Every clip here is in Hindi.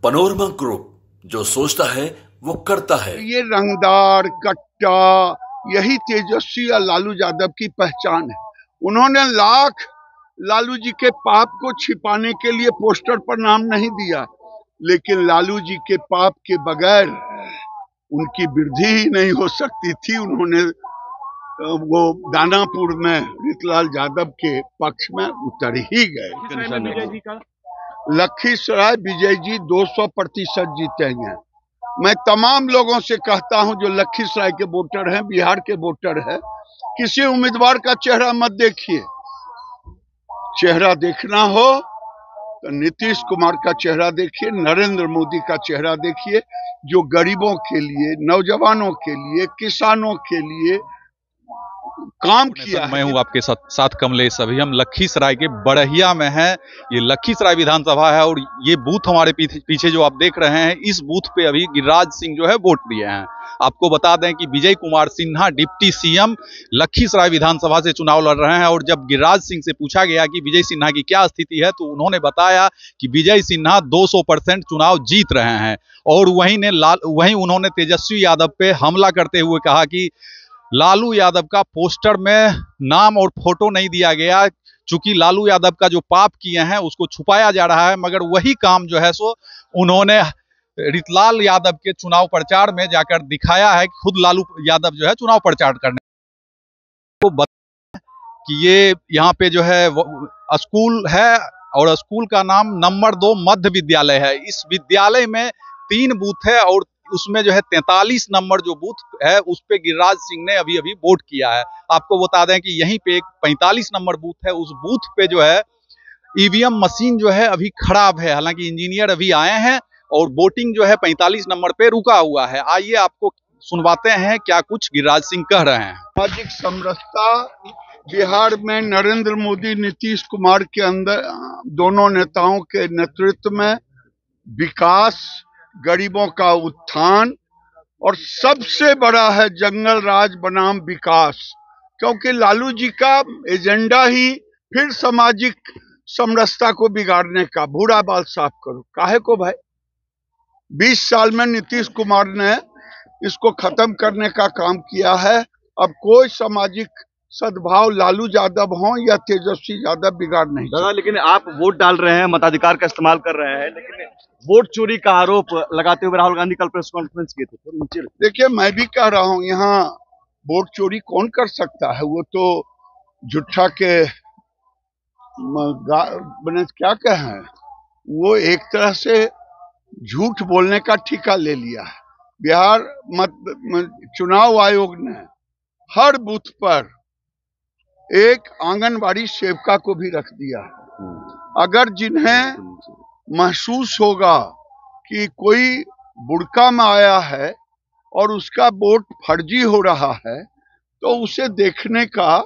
पनोरमा ग्रुप, जो सोचता है वो करता है। ये रंगदार कट्टा, यही तेजस्वी या लालू यादव की पहचान है। उन्होंने लाख लालू जी के पाप को छिपाने के लिए पोस्टर पर नाम नहीं दिया, लेकिन लालू जी के पाप के बगैर उनकी वृद्धि ही नहीं हो सकती थी। उन्होंने वो दानापुर में रीतलाल यादव के पक्ष में उतर ही गए। लखीसराय विजय जी 200% जीतेंगे। मैं तमाम लोगों से कहता हूं जो लखीसराय के वोटर हैं, बिहार के वोटर हैं, किसी उम्मीदवार का चेहरा मत देखिए। चेहरा देखना हो तो नीतीश कुमार का चेहरा देखिए, नरेंद्र मोदी का चेहरा देखिए, जो गरीबों के लिए, नौजवानों के लिए, किसानों के लिए काम किया है। मैं हूं आपके साथ कमलेश। अभी हम लखीसराय के बड़हिया में हैं। ये लखीसराय विधानसभा है और ये बूथ हमारे पीछे जो आप देख रहे हैं, इस बूथ पे अभी गिरिराज सिंह जो है वोट दिए हैं। आपको बता दें कि विजय कुमार सिन्हा डिप्टी सीएम लखीसराय विधानसभा से चुनाव लड़ रहे हैं और जब गिरिराज सिंह से पूछा गया कि विजय सिन्हा की क्या स्थिति है, तो उन्होंने बताया कि विजय सिन्हा 200% चुनाव जीत रहे हैं। और वहीं उन्होंने तेजस्वी यादव पे हमला करते हुए कहा कि लालू यादव का पोस्टर में नाम और फोटो नहीं दिया गया, चूंकि लालू यादव का जो पाप किए हैं उसको छुपाया जा रहा है। मगर वही काम जो है सो उन्होंने रीतलाल यादव के चुनाव प्रचार में जाकर दिखाया है कि खुद लालू यादव जो है चुनाव प्रचार करने को बता कि ये यहाँ पे जो है स्कूल है और स्कूल का नाम नंबर 2 मध्य विद्यालय है। इस विद्यालय में 3 बूथ है और उसमें जो है 43 नंबर जो बूथ है उस पे गिरिराज सिंह ने अभी वोट किया है। आपको बता दें कि यहीं पे एक 45 नंबर बूथ है, उस बूथ पे जो है ईवीएम मशीन जो है अभी खराब है। हालांकि इंजीनियर अभी आए हैं और वोटिंग जो है 45 नंबर पे रुका हुआ है। आइए आपको सुनवाते हैं क्या कुछ गिरिराज सिंह कह रहे हैं। सामाजिक समरसता बिहार में नरेंद्र मोदी, नीतीश कुमार के अंदर, दोनों नेताओं के नेतृत्व में विकास, गरीबों का उत्थान और सबसे बड़ा है जंगल राज बनाम विकास। क्योंकि लालू जी का एजेंडा ही फिर सामाजिक समरसता को बिगाड़ने का। बूढ़ा बाल साफ करो, काहे को भाई? 20 साल में नीतीश कुमार ने इसको खत्म करने का काम किया है। अब कोई सामाजिक सद्भाव लालू यादव हो या तेजस्वी यादव बिगाड़ नहीं। दादा, लेकिन आप वोट डाल रहे हैं, मताधिकार का इस्तेमाल कर रहे हैं, लेकिन वोट चोरी का आरोप लगाते हुए राहुल गांधी कल प्रेस कॉन्फ्रेंस किए थे। देखिए, मैं भी कह रहा हूँ, यहाँ वोट चोरी कौन कर सकता है? वो तो झूठा के क्या कहें, वो एक तरह से झूठ बोलने का ठेका ले लिया है। बिहार चुनाव आयोग ने हर बूथ पर एक आंगनबाड़ी सेविका को भी रख दिया है। अगर जिन्हें महसूस होगा कि कोई बुड़का में आया है और उसका वोट फर्जी हो रहा है, तो उसे देखने का,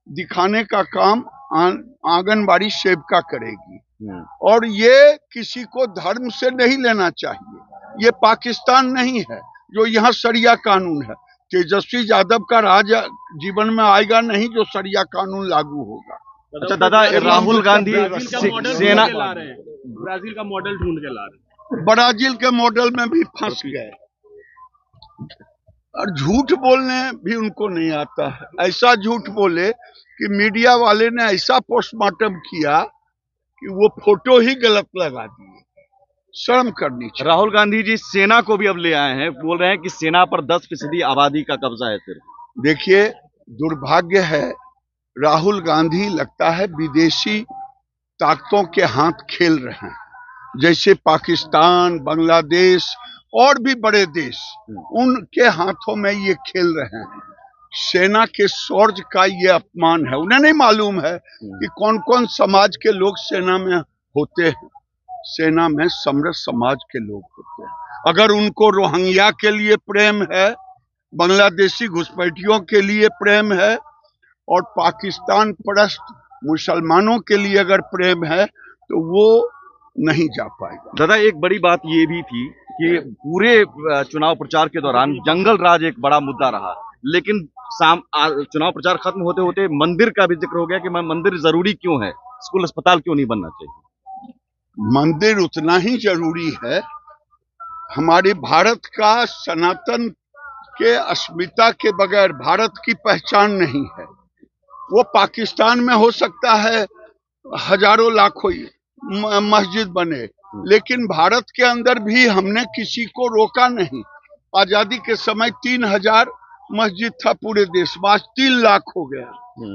दिखाने का काम आंगनबाड़ी सेविका करेगी। और ये किसी को धर्म से नहीं लेना चाहिए। ये पाकिस्तान नहीं है जो यहाँ शरिया कानून है। तेजस्वी यादव का राज जीवन में आएगा नहीं जो शरिया कानून लागू होगा। अच्छा दादा, राहुल गांधी सेना ब्राजील का मॉडल ढूंढ के ला रहे, ब्राजील के मॉडल में भी फंस गए और झूठ बोलने भी उनको नहीं आता है। ऐसा झूठ बोले कि मीडिया वाले ने ऐसा पोस्टमार्टम किया कि वो फोटो ही गलत लगा दिए। शर्म करनी चाहिए। राहुल गांधी जी सेना को भी अब ले आए हैं, बोल रहे हैं कि सेना पर 10% आबादी का कब्जा है। फिर देखिए, दुर्भाग्य है, राहुल गांधी लगता है विदेशी ताकतों के हाथ खेल रहे हैं। जैसे पाकिस्तान, बांग्लादेश और भी बड़े देश, उनके हाथों में ये खेल रहे हैं। सेना के शौर्य का ये अपमान है। उन्हें नहीं मालूम है कि कौन कौन समाज के लोग सेना में होते हैं। सेना में समरस समाज के लोग होते हैं। अगर उनको रोहिंग्या के लिए प्रेम है, बांग्लादेशी घुसपैठियों के लिए प्रेम है और पाकिस्तान परस्त मुसलमानों के लिए अगर प्रेम है, तो वो नहीं जा पाएगा। दादा, एक बड़ी बात ये भी थी कि पूरे चुनाव प्रचार के दौरान जंगल राज एक बड़ा मुद्दा रहा, लेकिन चुनाव प्रचार खत्म होते होते मंदिर का भी जिक्र हो गया कि मंदिर जरूरी क्यों है, स्कूल अस्पताल क्यों नहीं बनना चाहिए। मंदिर उतना ही जरूरी है हमारे भारत का सनातन के अस्मिता के बगैर भारत की पहचान नहीं है। वो पाकिस्तान में हो सकता है हजारों लाखों मस्जिद बने, लेकिन भारत के अंदर भी हमने किसी को रोका नहीं। आजादी के समय 3000 मस्जिद था पूरे देश में, आज 3 लाख हो गया।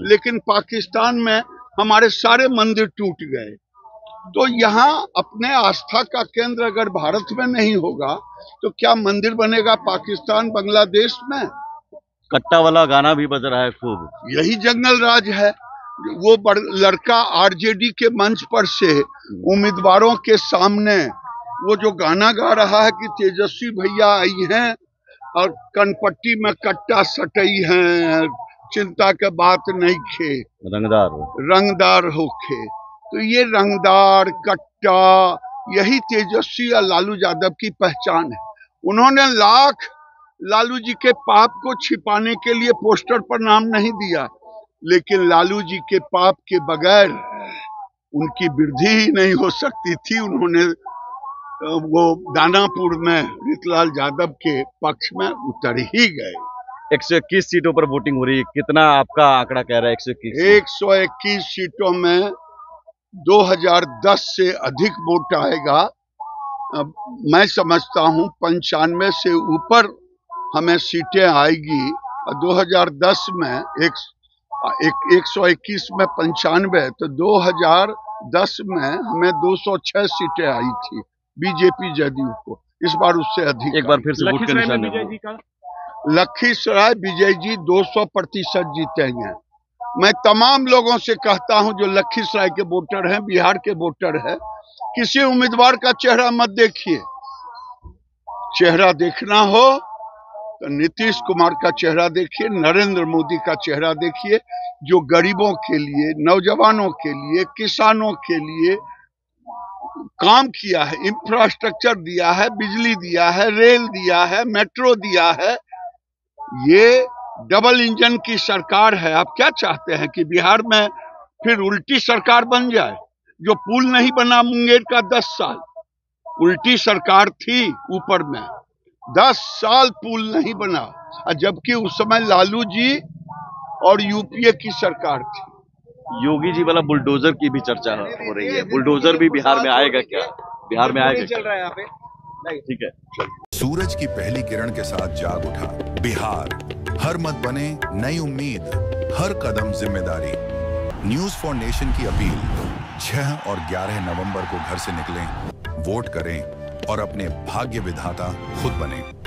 लेकिन पाकिस्तान में हमारे सारे मंदिर टूट गए। तो यहाँ अपने आस्था का केंद्र अगर भारत में नहीं होगा तो क्या मंदिर बनेगा पाकिस्तान बांग्लादेश में? कट्टा वाला गाना भी बज रहा है खूब। यही जंगल राज है। वो लड़का आरजेडी के मंच पर से उम्मीदवारों के सामने वो जो गाना गा रहा है कि तेजस्वी भैया आई हैं और कनपट्टी में कट्टा सटई हैं, चिंता के बात नहीं खे, रंगदार होखे। तो ये रंगदार कट्टा यही तेजस्वी और लालू यादव की पहचान है। उन्होंने लालू जी के पाप को छिपाने के लिए पोस्टर पर नाम नहीं दिया, लेकिन लालू जी के पाप के बगैर उनकी वृद्धि ही नहीं हो सकती थी। उन्होंने वो दानापुर में रीतलाल यादव के पक्ष में उतर ही गए। 121 सीटों पर वोटिंग हो रही है, कितना आपका आंकड़ा कह रहा है? 121 सीटों में 2010 से अधिक वोट आएगा। मैं समझता हूं 95 से ऊपर हमें सीटें आएगी। 2010 में 121 में 95, तो 2010 में हमें 206 सीटें आई थी बीजेपी जदयू को। इस बार उससे अधिक। एक बार फिर से वोट का निशान है। लखीसराय विजय जी 200% जीतेंगे। मैं तमाम लोगों से कहता हूं जो लखीसराय के वोटर हैं, बिहार के वोटर हैं, किसी उम्मीदवार का चेहरा मत देखिए। चेहरा देखना हो तो नीतीश कुमार का चेहरा देखिए, नरेंद्र मोदी का चेहरा देखिए, जो गरीबों के लिए, नौजवानों के लिए, किसानों के लिए काम किया है, इंफ्रास्ट्रक्चर दिया है, बिजली दिया है, रेल दिया है, मेट्रो दिया है। ये डबल इंजन की सरकार है। आप क्या चाहते हैं कि बिहार में फिर उल्टी सरकार बन जाए? जो पुल नहीं बना मुंगेर का 10 साल, उल्टी सरकार थी ऊपर में, 10 साल पुल नहीं बना, जबकि उस समय लालू जी और यूपीए की सरकार थी। योगी जी वाला बुलडोजर की भी चर्चा हो रही है। बुलडोजर भी बिहार में आएगा क्या? बिहार में आएगा? चल रहा है यहाँ पे। नहीं, ठीक है। सूरज की पहली किरण के साथ जाग उठा बिहार। हर मत बने नई उम्मीद, हर कदम जिम्मेदारी। न्यूज फॉर नेशन की अपील, 6 और 11 नवंबर को घर से निकलें, वोट करें और अपने भाग्य विधाता खुद बने।